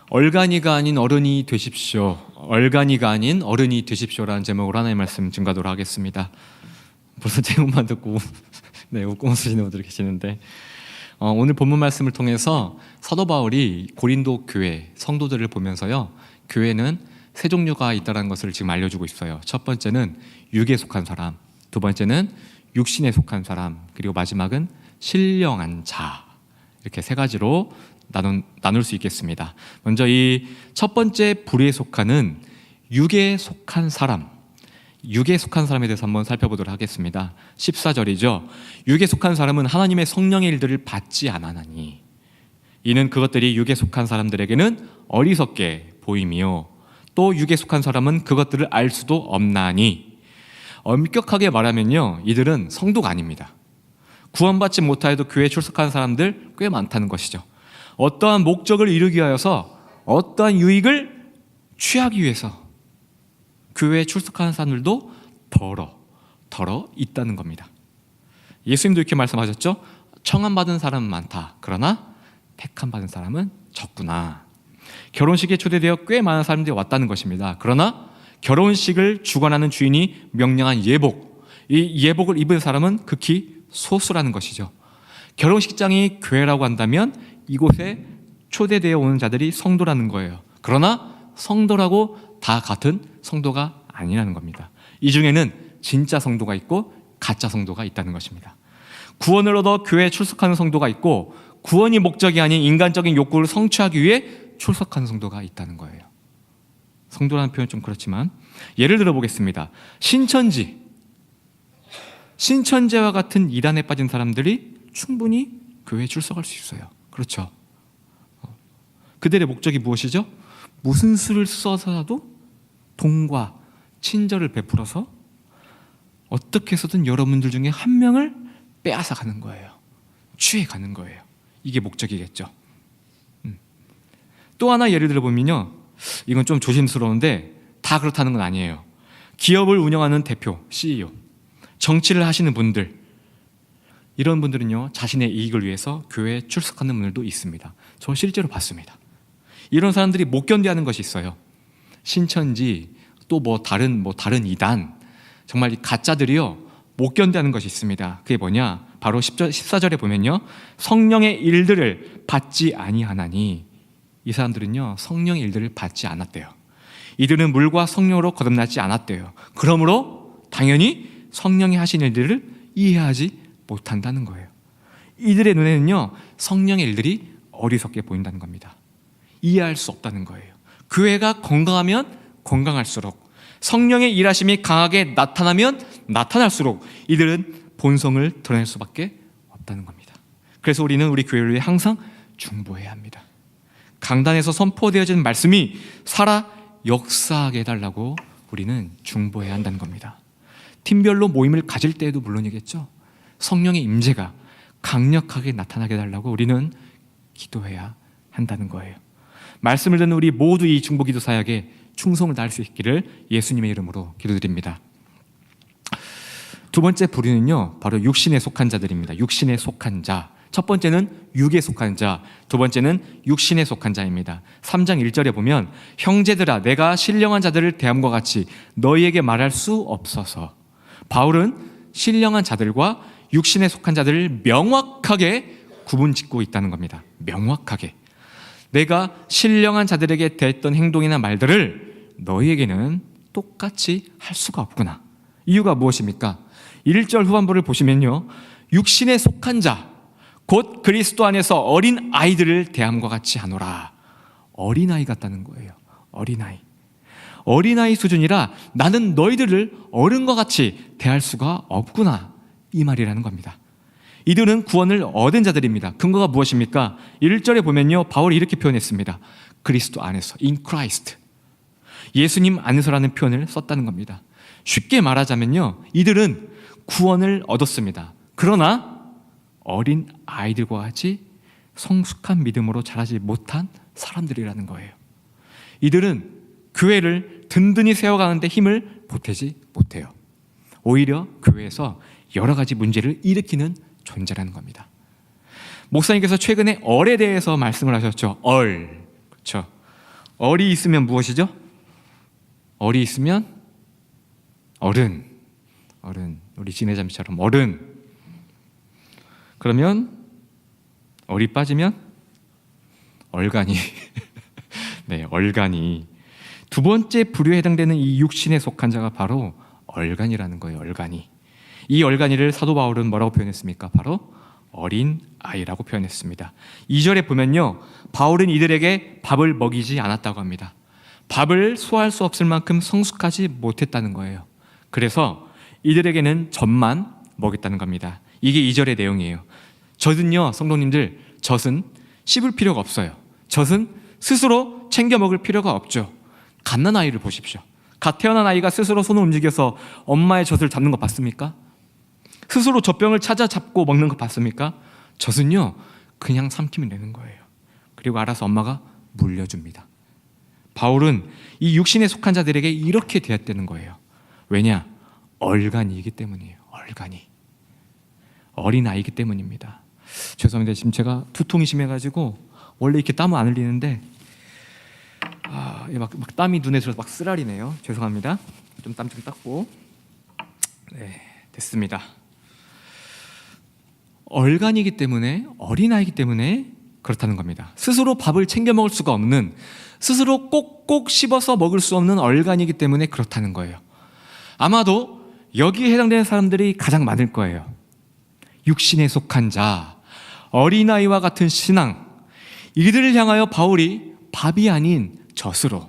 얼간이가 아닌 어른이 되십시오. 얼간이가 아닌 어른이 되십시오라는 제목으로 하나님의 말씀 증거하도록 하겠습니다. 벌써 제목만 듣고 네, 웃고 웃으시는 분들이 계시는데 오늘 본문 말씀을 통해서 사도 바울이 고린도 교회 성도들을 보면서요, 교회는 세 종류가 있다는 것을 지금 알려주고 있어요. 첫 번째는 육에 속한 사람, 두 번째는 육신에 속한 사람, 그리고 마지막은 신령한 자, 이렇게 세 가지로 나눌 수 있겠습니다. 먼저 이 첫 번째 부류에 속하는 육에 속한 사람, 육에 속한 사람에 대해서 한번 살펴보도록 하겠습니다. 14절이죠. 육에 속한 사람은 하나님의 성령의 일들을 받지 않았나니 이는 그것들이 육에 속한 사람들에게는 어리석게 보임이요 또 육에 속한 사람은 그것들을 알 수도 없나니. 엄격하게 말하면요, 이들은 성도가 아닙니다. 구원받지 못하여도 교회에 출석하는 사람들 꽤 많다는 것이죠. 어떠한 목적을 이루기 위하여서 어떠한 유익을 취하기 위해서 교회에 출석하는 사람들도 더러 있다는 겁니다. 예수님도 이렇게 말씀하셨죠. 청함받은 사람은 많다. 그러나 택함받은 사람은 적구나. 결혼식에 초대되어 꽤 많은 사람들이 왔다는 것입니다. 그러나 결혼식을 주관하는 주인이 명령한 예복, 이 예복을 입은 사람은 극히 소수라는 것이죠. 결혼식장이 교회라고 한다면 이곳에 초대되어 오는 자들이 성도라는 거예요. 그러나 성도라고 다 같은 성도가 아니라는 겁니다. 이 중에는 진짜 성도가 있고 가짜 성도가 있다는 것입니다. 구원을 얻어 교회에 출석하는 성도가 있고 구원이 목적이 아닌 인간적인 욕구를 성취하기 위해 출석하는 성도가 있다는 거예요. 성도라는 표현 좀 그렇지만 예를 들어 보겠습니다. 신천지와 같은 이단에 빠진 사람들이 충분히 교회에 출석할 수 있어요. 그렇죠. 그들의 목적이 무엇이죠? 무슨 수를 써서라도 동과 친절을 베풀어서 어떻게 해서든 여러분들 중에 한 명을 빼앗아 가는 거예요. 취해 가는 거예요. 이게 목적이겠죠. 또 하나 예를 들어보면요, 이건 좀 조심스러운데 다 그렇다는 건 아니에요. 기업을 운영하는 대표, CEO, 정치를 하시는 분들, 이런 분들은요, 자신의 이익을 위해서 교회에 출석하는 분들도 있습니다. 저 실제로 봤습니다. 이런 사람들이 못 견뎌하는 것이 있어요. 신천지 또 다른 이단, 정말 이 가짜들이요 못 견뎌하는 것이 있습니다. 그게 뭐냐? 바로 14절에 보면요, 성령의 일들을 받지 아니하나니. 이 사람들은요 성령의 일들을 받지 않았대요. 이들은 물과 성령으로 거듭나지 않았대요. 그러므로 당연히 성령이 하신 일들을 이해하지 못한다는 거예요. 이들의 눈에는요 성령의 일들이 어리석게 보인다는 겁니다. 이해할 수 없다는 거예요. 교회가 건강하면 건강할수록, 성령의 일하심이 강하게 나타나면 나타날수록 이들은 본성을 드러낼 수밖에 없다는 겁니다. 그래서 우리는 우리 교회를 위해 항상 중보해야 합니다. 강단에서 선포되어진 말씀이 살아 역사하게 해달라고 우리는 중보해야 한다는 겁니다. 팀별로 모임을 가질 때에도 물론이겠죠. 성령의 임재가 강력하게 나타나게 해달라고 우리는 기도해야 한다는 거예요. 말씀을 듣는 우리 모두 이 중보기도 사역에 충성을 다할 수 있기를 예수님의 이름으로 기도드립니다. 두 번째 부류는요, 바로 육신에 속한 자들입니다. 육신에 속한 자. 첫 번째는 육에 속한 자, 두 번째는 육신에 속한 자입니다. 3장 1절에 보면 형제들아 내가 신령한 자들을 대함과 같이 너희에게 말할 수 없어서. 바울은 신령한 자들과 육신에 속한 자들을 명확하게 구분짓고 있다는 겁니다. 명확하게. 내가 신령한 자들에게 대했던 행동이나 말들을 너희에게는 똑같이 할 수가 없구나. 이유가 무엇입니까? 1절 후반부를 보시면요, 육신에 속한 자, 곧 그리스도 안에서 어린 아이들을 대함과 같이 하노라. 어린아이 같다는 거예요. 어린아이 수준이라 나는 너희들을 어른과 같이 대할 수가 없구나, 이 말이라는 겁니다. 이들은 구원을 얻은 자들입니다. 근거가 무엇입니까? 1절에 보면요, 바울이 이렇게 표현했습니다. 그리스도 안에서, in Christ. 예수님 안에서라는 표현을 썼다는 겁니다. 쉽게 말하자면요, 이들은 구원을 얻었습니다. 그러나 어린 아이들과 같이 성숙한 믿음으로 자라지 못한 사람들이라는 거예요. 이들은 교회를 든든히 세워가는데 힘을 보태지 못해요. 오히려 교회에서 여러 가지 문제를 일으키는 존재라는 겁니다. 목사님께서 최근에 얼에 대해서 말씀을 하셨죠. 그렇죠. 얼이 있으면 무엇이죠? 얼이 있으면 어른. 우리 지내잠시처럼 어른. 그러면 얼이 빠지면 얼간이. 네, 얼간이. 두 번째 부류에 해당되는 이 육신에 속한 자가 바로 얼간이라는 거예요. 얼간이. 이 얼간이를 사도 바울은 뭐라고 표현했습니까? 바로 어린 아이라고 표현했습니다. 2절에 보면요, 바울은 이들에게 밥을 먹이지 않았다고 합니다. 밥을 소화할 수 없을 만큼 성숙하지 못했다는 거예요. 그래서 이들에게는 젖만 먹였다는 겁니다. 이게 2절의 내용이에요. 젖은요, 성도님들, 젖은 씹을 필요가 없어요. 젖은 스스로 챙겨 먹을 필요가 없죠. 갓난아이를 보십시오. 갓 태어난 아이가 스스로 손을 움직여서 엄마의 젖을 잡는 거 봤습니까? 스스로 젖병을 찾아 잡고 먹는 거 봤습니까? 젖은요, 그냥 삼키면 되는 거예요. 그리고 알아서 엄마가 물려줍니다. 바울은 이 육신에 속한 자들에게 이렇게 대했다는 거예요. 왜냐? 얼간이기 때문이에요. 얼간이. 어린아이기 때문입니다. 죄송합니다. 지금 제가 두통이 심해가지고 원래 이렇게 땀을 안 흘리는데 막 땀이 눈에 들어서 막 쓰라리네요. 죄송합니다. 좀 땀 좀 닦고. 네, 됐습니다. 얼간이기 때문에, 어린아이기 때문에 그렇다는 겁니다. 스스로 밥을 챙겨 먹을 수가 없는, 스스로 꼭꼭 씹어서 먹을 수 없는 얼간이기 때문에 그렇다는 거예요. 아마도 여기에 해당되는 사람들이 가장 많을 거예요. 육신에 속한 자, 어린아이와 같은 신앙, 이들을 향하여 바울이 밥이 아닌 젖으로,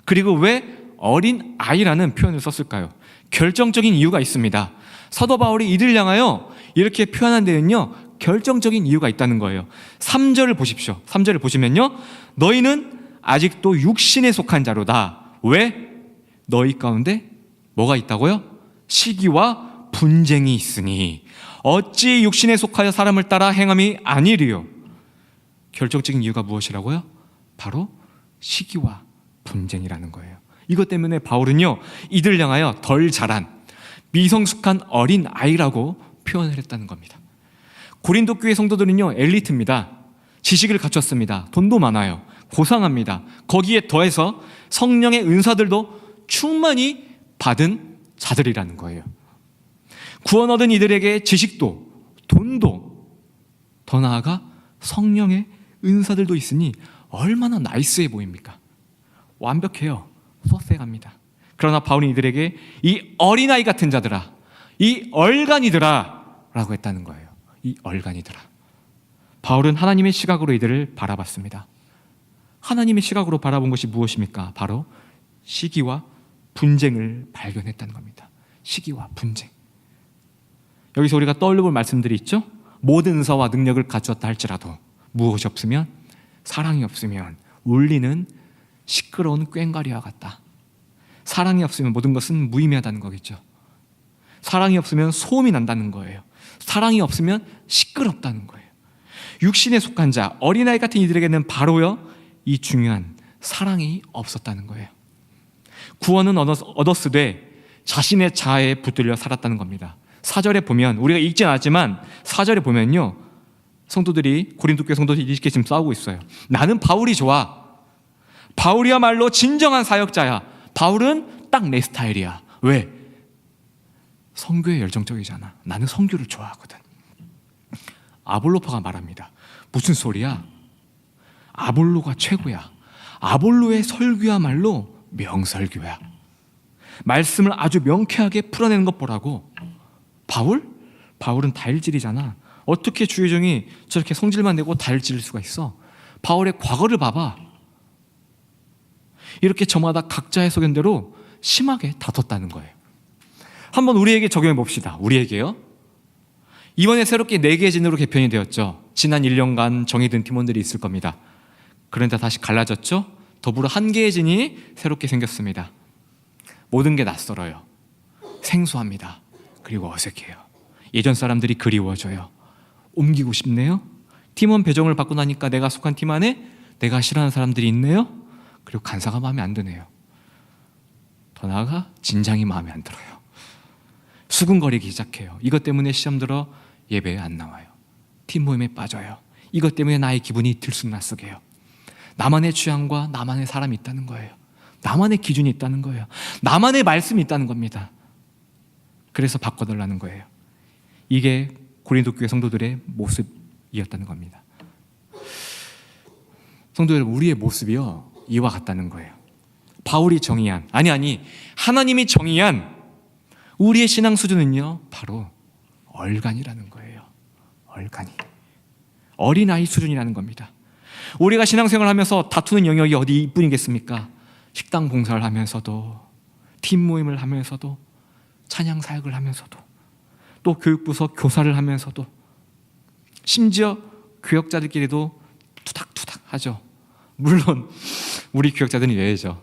그리고 왜 어린아이라는 표현을 썼을까요? 결정적인 이유가 있습니다. 사도 바울이 이들을 향하여 이렇게 표현한 데는요, 결정적인 이유가 있다는 거예요. 3절을 보십시오. 3절을 보시면요, 너희는 아직도 육신에 속한 자로다. 왜? 너희 가운데 뭐가 있다고요? 시기와 분쟁이 있으니 어찌 육신에 속하여 사람을 따라 행함이 아니리요. 결정적인 이유가 무엇이라고요? 바로 시기와 분쟁이라는 거예요. 이것 때문에 바울은요, 이들을 향하여 덜 자란 미성숙한 어린 아이라고 표현을 했다는 겁니다. 고린도 교회 성도들은요, 엘리트입니다. 지식을 갖췄습니다. 돈도 많아요. 고상합니다. 거기에 더해서 성령의 은사들도 충만히 받은 자들이라는 거예요. 구원 얻은 이들에게 지식도, 돈도, 더 나아가 성령의 은사들도 있으니 얼마나 나이스해 보입니까? 완벽해요. 퍼펙트합니다. 그러나 바울이 이들에게 이 어린아이 같은 자들아, 이 얼간이들아 라고 했다는 거예요. 이 얼간이들아. 바울은 하나님의 시각으로 이들을 바라봤습니다. 하나님의 시각으로 바라본 것이 무엇입니까? 바로 시기와 분쟁을 발견했다는 겁니다. 시기와 분쟁. 여기서 우리가 떠올려볼 말씀들이 있죠? 모든 은사와 능력을 갖추었다 할지라도 무엇이 없으면, 사랑이 없으면 울리는 시끄러운 꽹과리와 같다. 사랑이 없으면 모든 것은 무의미하다는 거겠죠. 사랑이 없으면 소음이 난다는 거예요. 사랑이 없으면 시끄럽다는 거예요. 육신에 속한 자, 어린아이 같은 이들에게는 바로요, 이 중요한 사랑이 없었다는 거예요. 구원은 얻었으되 자신의 자아에 붙들려 살았다는 겁니다. 4절에 보면, 우리가 읽진 않았지만 4절에 보면요, 성도들이, 고린도 교회 성도들이 이렇게 지금 싸우고 있어요. 나는 바울이 좋아. 바울이야말로 진정한 사역자야. 바울은 딱 내 스타일이야. 왜? 선교에 열정적이잖아. 나는 선교를 좋아하거든. 아볼로파가 말합니다. 무슨 소리야? 아볼로가 최고야. 아볼로의 설교야말로 명설교야. 말씀을 아주 명쾌하게 풀어내는 것 보라고. 바울은 다일질이잖아. 어떻게 주의종이 저렇게 성질만 내고 다일질일 수가 있어? 바울의 과거를 봐봐. 이렇게 저마다 각자의 소견대로 심하게 다퉜다는 거예요. 한번 우리에게 적용해 봅시다. 우리에게요. 이번에 새롭게 4개의 진으로 개편이 되었죠. 지난 1년간 정해든 팀원들이 있을 겁니다. 그런데 다시 갈라졌죠. 더불어 1개의 진이 새롭게 생겼습니다. 모든 게 낯설어요. 생소합니다. 그리고 어색해요. 예전 사람들이 그리워져요. 옮기고 싶네요. 팀원 배정을 받고 나니까 내가 속한 팀 안에 내가 싫어하는 사람들이 있네요. 그리고 간사가 마음에 안 드네요. 더 나아가 진장이 마음에 안 들어요. 수근거리기 시작해요. 이것 때문에 시험 들어 예배에 안 나와요. 팀 모임에 빠져요. 이것 때문에 나의 기분이 들쑥날쑥해요. 나만의 취향과 나만의 사람이 있다는 거예요. 나만의 기준이 있다는 거예요. 나만의 말씀이 있다는 겁니다. 그래서 바꿔달라는 거예요. 이게 고린도 교회 성도들의 모습이었다는 겁니다. 성도 여러분, 우리의 모습이요, 이와 같다는 거예요. 바울이 정의한, 하나님이 정의한 우리의 신앙 수준은요, 바로 얼간이라는 거예요. 얼간이. 어린아이 수준이라는 겁니다. 우리가 신앙생활을 하면서 다투는 영역이 어디 이뿐이겠습니까? 식당 봉사를 하면서도, 팀 모임을 하면서도, 찬양 사역을 하면서도, 또 교육부서 교사를 하면서도, 심지어 교역자들끼리도 투닥투닥 하죠. 물론 우리 교역자들은 예외죠.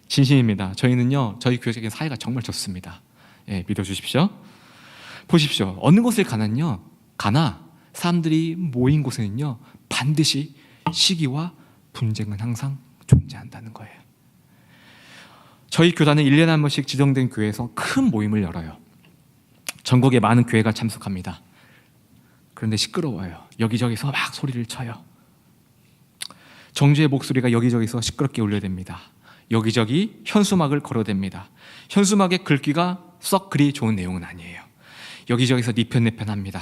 진심입니다. 저희는요, 저희 교역적인 사이가 정말 좋습니다. 믿어주십시오. 보십시오. 어느 곳을 가나 사람들이 모인 곳에는요, 반드시 시기와 분쟁은 항상 존재한다는 거예요. 저희 교단은 1년에 한 번씩 지정된 교회에서 큰 모임을 열어요. 전국에 많은 교회가 참석합니다. 그런데 시끄러워요. 여기저기서 막 소리를 쳐요. 정죄의 목소리가 여기저기서 시끄럽게 울려댑니다. 여기저기 현수막을 걸어댑니다. 현수막의 글귀가 썩 그리 좋은 내용은 아니에요. 여기저기서 네 편 내 편 합니다.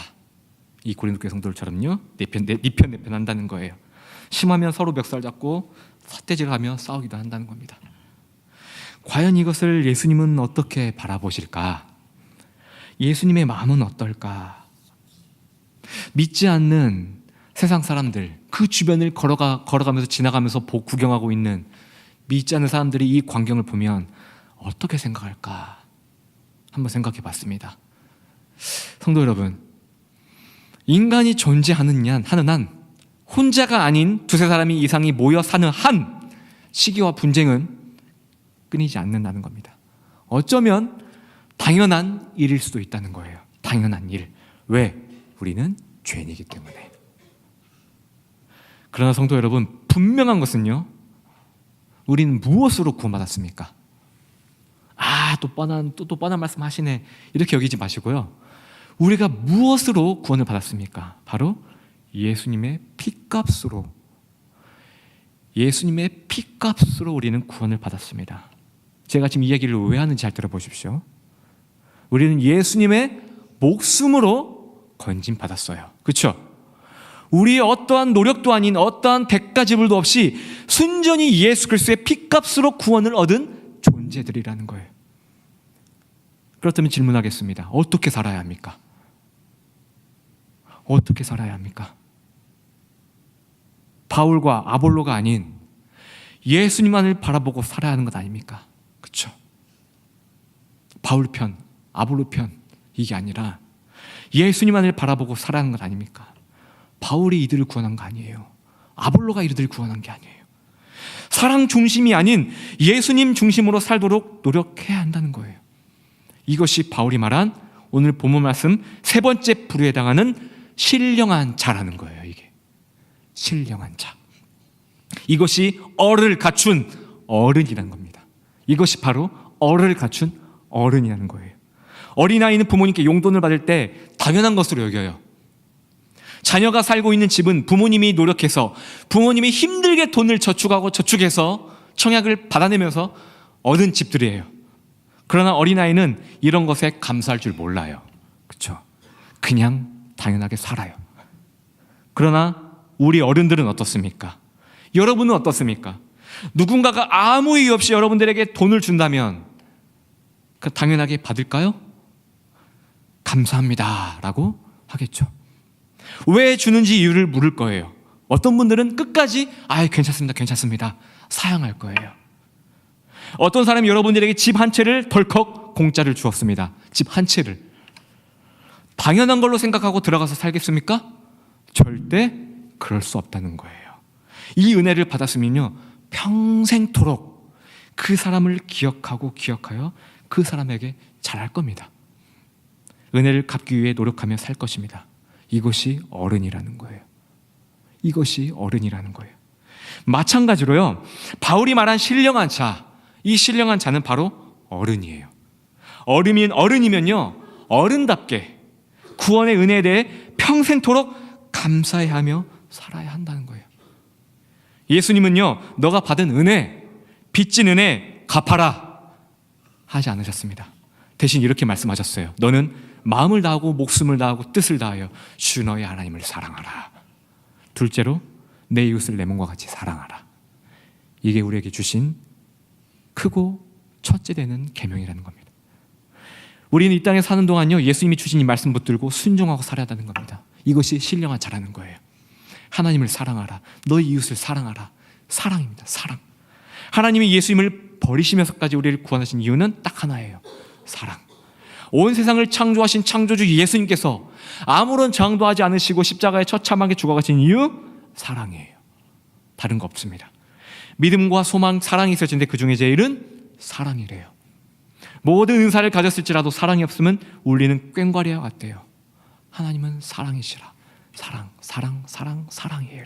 이 고린도 교회 성도들처럼요, 네 편 내 편 한다는 거예요. 심하면 서로 멱살 잡고 삿대질하며 싸우기도 한다는 겁니다. 과연 이것을 예수님은 어떻게 바라보실까? 예수님의 마음은 어떨까? 믿지 않는 세상 사람들, 그 주변을 걸어가면서 지나가면서 구경하고 있는 믿지 않는 사람들이 이 광경을 보면 어떻게 생각할까? 한번 생각해 봤습니다. 성도 여러분, 인간이 존재하는 한 혼자가 아닌 두세 사람이 이상이 모여 사는 한 시기와 분쟁은 끊이지 않는다는 겁니다. 어쩌면 당연한 일일 수도 있다는 거예요. 당연한 일. 왜? 우리는 죄인이기 때문에. 그러나 성도 여러분, 분명한 것은요, 우리는 무엇으로 구원받았습니까? 또 뻔한 말씀 하시네, 이렇게 여기지 마시고요, 우리가 무엇으로 구원을 받았습니까? 바로 예수님의 피값으로. 예수님의 피값으로 우리는 구원을 받았습니다. 제가 지금 이 얘기를 왜 하는지 잘 들어보십시오. 우리는 예수님의 목숨으로 건진받았어요. 그렇죠? 우리의 어떠한 노력도 아닌, 어떠한 대가지불도 없이 순전히 예수 그리스도의 피값으로 구원을 얻은 존재들이라는 거예요. 그렇다면 질문하겠습니다. 어떻게 살아야 합니까? 어떻게 살아야 합니까? 바울과 아볼로가 아닌 예수님만을 바라보고 살아야 하는 것 아닙니까? 그렇죠? 바울 편, 아볼로 편, 이게 아니라 예수님만을 바라보고 살아야 하는 것 아닙니까? 바울이 이들을 구원한 거 아니에요. 아볼로가 이들을 구원한 게 아니에요. 사랑 중심이 아닌 예수님 중심으로 살도록 노력해야 한다는 거예요. 이것이 바울이 말한 오늘 본문 말씀 세 번째 부류에 해당하는 신령한 자라는 거예요. 이게 신령한 자. 이것이 어를 갖춘 어른이라는 겁니다. 이것이 바로 어를 갖춘 어른이라는 거예요. 어린아이는 부모님께 용돈을 받을 때 당연한 것으로 여겨요. 자녀가 살고 있는 집은 부모님이 노력해서, 부모님이 힘들게 돈을 저축해서 청약을 받아내면서 얻은 집들이에요. 그러나 어린아이는 이런 것에 감사할 줄 몰라요. 그렇죠? 그냥 당연하게 살아요. 그러나 우리 어른들은 어떻습니까? 여러분은 어떻습니까? 누군가가 아무 이유 없이 여러분들에게 돈을 준다면 그 당연하게 받을까요? 감사합니다 라고 하겠죠. 왜 주는지 이유를 물을 거예요. 어떤 분들은 끝까지 괜찮습니다 사양할 거예요. 어떤 사람이 여러분들에게 집 한 채를 덜컥 공짜를 주었습니다. 집 한 채를. 당연한 걸로 생각하고 들어가서 살겠습니까? 절대 그럴 수 없다는 거예요. 이 은혜를 받았으면요, 평생토록 그 사람을 기억하여 그 사람에게 잘할 겁니다. 은혜를 갚기 위해 노력하며 살 것입니다. 이것이 어른이라는 거예요. 이것이 어른이라는 거예요. 마찬가지로요, 바울이 말한 신령한 자, 이 신령한 자는 바로 어른이에요. 어른이면요, 어른답게 구원의 은혜에 대해 평생토록 감사해하며 살아야 한다는 거예요. 예수님은요, 너가 받은 은혜, 빚진 은혜 갚아라 하지 않으셨습니다. 대신 이렇게 말씀하셨어요. 너는 마음을 다하고 목숨을 다하고 뜻을 다하여 주 너의 하나님을 사랑하라. 둘째로 내 이웃을 내 몸과 같이 사랑하라. 이게 우리에게 주신 크고 첫째 되는 계명이라는 겁니다. 우리는 이 땅에 사는 동안요, 예수님이 주신 이 말씀 붙들고 순종하고 살아야 하는 겁니다. 이것이 신령한 자라는 거예요. 하나님을 사랑하라. 너의 이웃을 사랑하라. 사랑입니다. 사랑. 하나님이 예수님을 버리시면서까지 우리를 구원하신 이유는 딱 하나예요. 사랑. 온 세상을 창조하신 창조주 예수님께서 아무런 저항도 하지 않으시고 십자가에 처참하게 죽어가신 이유? 사랑이에요. 다른 거 없습니다. 믿음과 소망, 사랑이 있어지는데 그 중에 제일은 사랑이래요. 모든 은사를 가졌을지라도 사랑이 없으면 울리는 꽹과리와 같대요. 하나님은 사랑이시라. 사랑, 사랑, 사랑, 사랑이에요.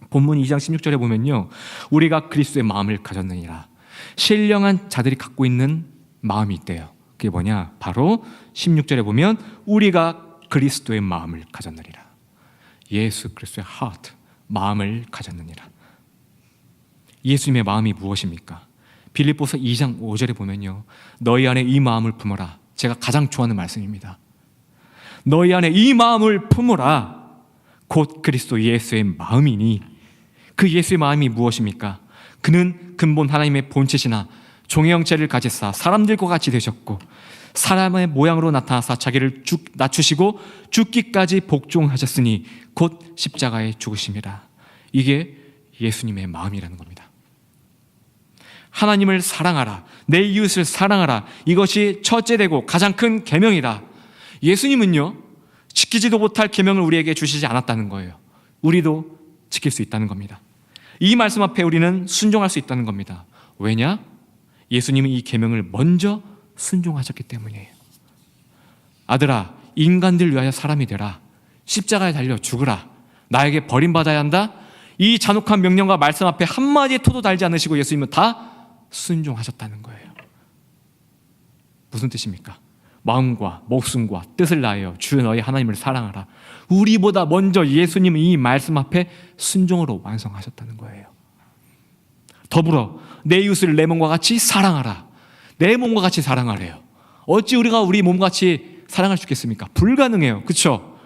본문 2장 16절에 보면요, 우리가 그리스도의 마음을 가졌느니라. 신령한 자들이 갖고 있는 마음이 있대요. 그게 뭐냐? 바로 16절에 보면 우리가 그리스도의 마음을 가졌느니라. 예수 그리스도의 heart, 마음을 가졌느니라. 예수님의 마음이 무엇입니까? 빌립보서 2장 5절에 보면요, 너희 안에 이 마음을 품어라. 제가 가장 좋아하는 말씀입니다. 너희 안에 이 마음을 품어라. 곧 그리스도 예수의 마음이니. 그 예수의 마음이 무엇입니까? 그는 근본 하나님의 본체시나 종의 형체를 가지사 사람들과 같이 되셨고 사람의 모양으로 나타나사 자기를 낮추시고 죽기까지 복종하셨으니 곧 십자가에 죽으심이라. 이게 예수님의 마음이라는 겁니다. 하나님을 사랑하라. 내 이웃을 사랑하라. 이것이 첫째 되고 가장 큰 계명이다. 예수님은요, 지키지도 못할 계명을 우리에게 주시지 않았다는 거예요. 우리도 지킬 수 있다는 겁니다. 이 말씀 앞에 우리는 순종할 수 있다는 겁니다. 왜냐? 예수님은 이 계명을 먼저 순종하셨기 때문이에요. 아들아, 인간들 위하여 사람이 되라. 십자가에 달려 죽으라. 나에게 버림받아야 한다. 이 잔혹한 명령과 말씀 앞에 한마디의 토도 달지 않으시고 예수님은 다 순종하셨다는 거예요. 무슨 뜻입니까? 마음과 목숨과 뜻을 다하여 주 너희 하나님을 사랑하라. 우리보다 먼저 예수님은 이 말씀 앞에 순종으로 완성하셨다는 거예요. 더불어 내 이웃을 내 몸과 같이 사랑하라. 내 몸과 같이 사랑하래요. 어찌 우리가 우리 몸같이 사랑할 수 있겠습니까? 불가능해요. 그렇죠?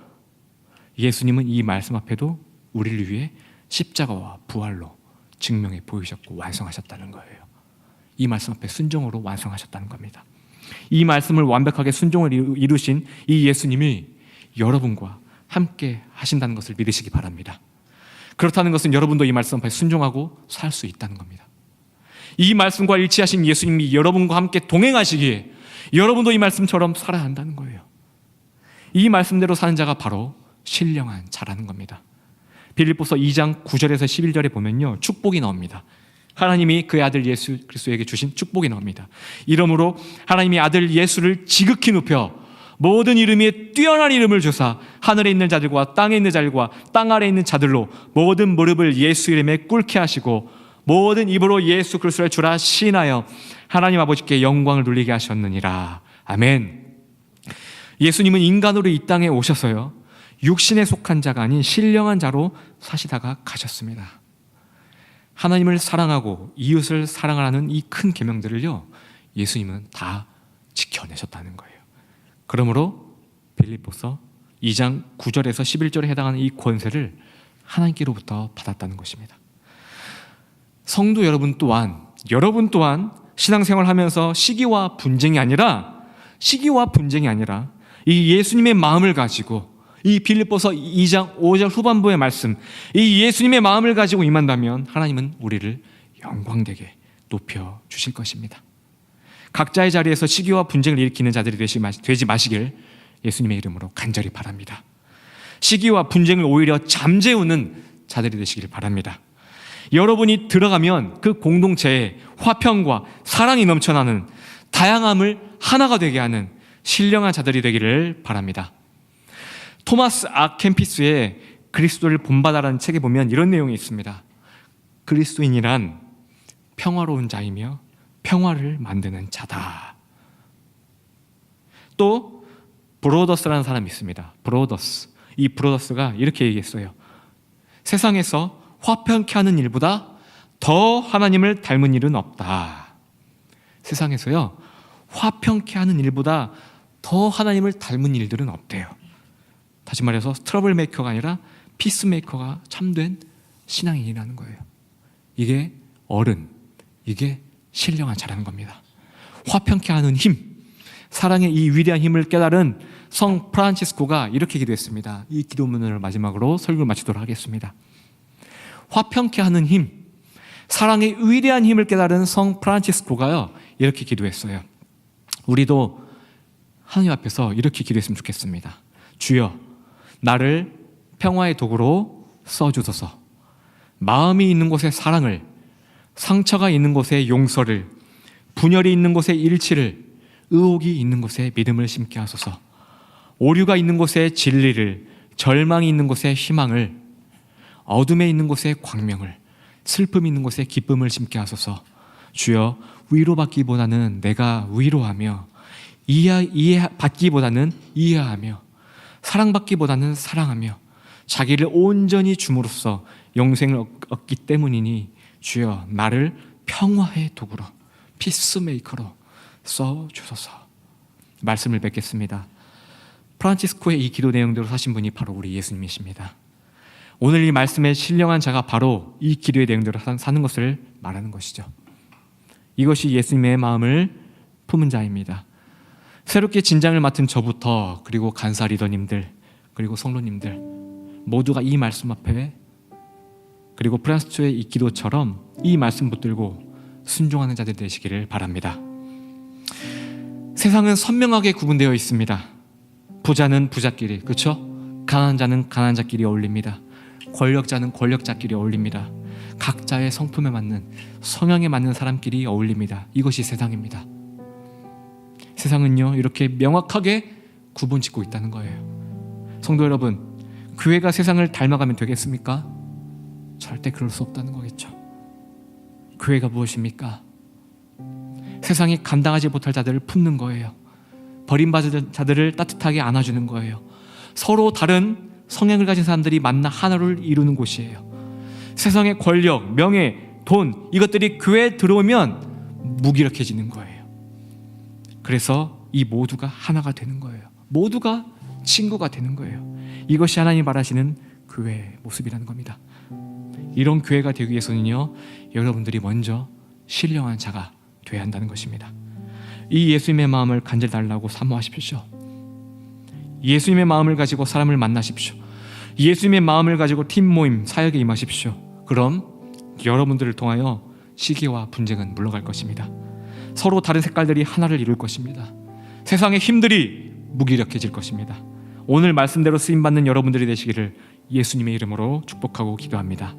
예수님은 이 말씀 앞에도 우리를 위해 십자가와 부활로 증명해 보이셨고 완성하셨다는 거예요. 이 말씀 앞에 순종으로 완성하셨다는 겁니다. 이 말씀을 완벽하게 순종을 이루신 이 예수님이 여러분과 함께 하신다는 것을 믿으시기 바랍니다. 그렇다는 것은 여러분도 이 말씀 앞에 순종하고 살 수 있다는 겁니다. 이 말씀과 일치하신 예수님이 여러분과 함께 동행하시기에 여러분도 이 말씀처럼 살아야 한다는 거예요. 이 말씀대로 사는 자가 바로 신령한 자라는 겁니다. 빌립보서 2장 9절에서 11절에 보면요, 축복이 나옵니다. 하나님이 그의 아들 예수 그리스도에게 주신 축복이 나옵니다. 이러므로 하나님이 아들 예수를 지극히 높여 모든 이름 위에 뛰어난 이름을 주사 하늘에 있는 자들과 땅에 있는 자들과 땅 아래에 있는 자들로 모든 무릎을 예수 이름에 꿇게 하시고 모든 입으로 예수 그리스도를 주라 시인하여 하나님 아버지께 영광을 돌리게 하셨느니라. 아멘. 예수님은 인간으로 이 땅에 오셔서요, 육신에 속한 자가 아닌 신령한 자로 사시다가 가셨습니다. 하나님을 사랑하고 이웃을 사랑하라는 이 큰 계명들을요, 예수님은 다 지켜내셨다는 거예요. 그러므로 빌립보서 2장 9절에서 11절에 해당하는 이 권세를 하나님께로부터 받았다는 것입니다. 성도 여러분 또한 신앙생활을 하면서 시기와 분쟁이 아니라 이 예수님의 마음을 가지고 이 빌립보서 2장 5절 후반부의 말씀, 이 예수님의 마음을 가지고 임한다면 하나님은 우리를 영광되게 높여주실 것입니다. 각자의 자리에서 시기와 분쟁을 일으키는 자들이 되지 마시길 예수님의 이름으로 간절히 바랍니다. 시기와 분쟁을 오히려 잠재우는 자들이 되시길 바랍니다. 여러분이 들어가면 그 공동체에 화평과 사랑이 넘쳐나는, 다양함을 하나가 되게 하는 신령한 자들이 되기를 바랍니다. 토마스 아 캠피스의 그리스도를 본받아라는 책에 보면 이런 내용이 있습니다. 그리스도인이란 평화로운 자이며 평화를 만드는 자다. 또 브로더스라는 사람이 있습니다. 브로더스. 이 브로더스가 이렇게 얘기했어요. 세상에서 화평케 하는 일보다 더 하나님을 닮은 일은 없다. 세상에서요, 화평케 하는 일보다 더 하나님을 닮은 일들은 없대요. 다시 말해서 트러블 메이커가 아니라 피스 메이커가 참된 신앙인이라는 거예요. 이게 어른, 이게 신령한 자라는 겁니다. 화평케 하는 힘, 사랑의 이 위대한 힘을 깨달은 성 프란치스코가 이렇게 기도했습니다. 이 기도문을 마지막으로 설교를 마치도록 하겠습니다. 화평케 하는 힘, 사랑의 위대한 힘을 깨달은 성 프란치스코가요, 이렇게 기도했어요. 우리도 하나님 앞에서 이렇게 기도했으면 좋겠습니다. 주여, 나를 평화의 도구로 써주소서. 마음이 있는 곳에 사랑을, 상처가 있는 곳에 용서를, 분열이 있는 곳에 일치를, 의혹이 있는 곳에 믿음을 심게 하소서. 오류가 있는 곳에 진리를, 절망이 있는 곳에 희망을, 어둠에 있는 곳에 광명을, 슬픔이 있는 곳에 기쁨을 심게 하소서. 주여, 위로받기보다는 내가 위로하며, 이해받기보다는 이해하며, 사랑받기보다는 사랑하며, 자기를 온전히 줌으로써 영생을 얻기 때문이니 주여, 나를 평화의 도구로, 피스메이커로 써주소서. 말씀을 뵙겠습니다. 프란치스코의 이 기도 내용대로 사신 분이 바로 우리 예수님이십니다. 오늘 이 말씀의 신령한 자가 바로 이 기도의 내용대로 사는 것을 말하는 것이죠. 이것이 예수님의 마음을 품은 자입니다. 새롭게 진장을 맡은 저부터, 그리고 간사 리더님들, 그리고 성도님들 모두가 이 말씀 앞에, 그리고 프란치스코의 이 기도처럼 이 말씀 붙들고 순종하는 자들 되시기를 바랍니다. 세상은 선명하게 구분되어 있습니다. 부자는 부자끼리, 그렇죠? 가난한 자는 가난한 자끼리 어울립니다. 권력자는 권력자끼리 어울립니다. 각자의 성품에 맞는, 성향에 맞는 사람끼리 어울립니다. 이것이 세상입니다. 세상은요, 이렇게 명확하게 구분짓고 있다는 거예요. 성도 여러분, 교회가 세상을 닮아가면 되겠습니까? 절대 그럴 수 없다는 거겠죠. 교회가 무엇입니까? 세상이 감당하지 못할 자들을 품는 거예요. 버림받은 자들을 따뜻하게 안아주는 거예요. 서로 다른 성향을 가진 사람들이 만나 하나를 이루는 곳이에요. 세상의 권력, 명예, 돈, 이것들이 교회에 들어오면 무기력해지는 거예요. 그래서 이 모두가 하나가 되는 거예요. 모두가 친구가 되는 거예요. 이것이 하나님 바라시는 교회의 모습이라는 겁니다. 이런 교회가 되기 위해서는요, 여러분들이 먼저 신령한 자가 되어야 한다는 것입니다. 이 예수님의 마음을 간절히 달라고 사모하십시오. 예수님의 마음을 가지고 사람을 만나십시오. 예수님의 마음을 가지고 팀 모임, 사역에 임하십시오. 그럼 여러분들을 통하여 시기와 분쟁은 물러갈 것입니다. 서로 다른 색깔들이 하나를 이룰 것입니다. 세상의 힘들이 무기력해질 것입니다. 오늘 말씀대로 쓰임받는 여러분들이 되시기를 예수님의 이름으로 축복하고 기도합니다.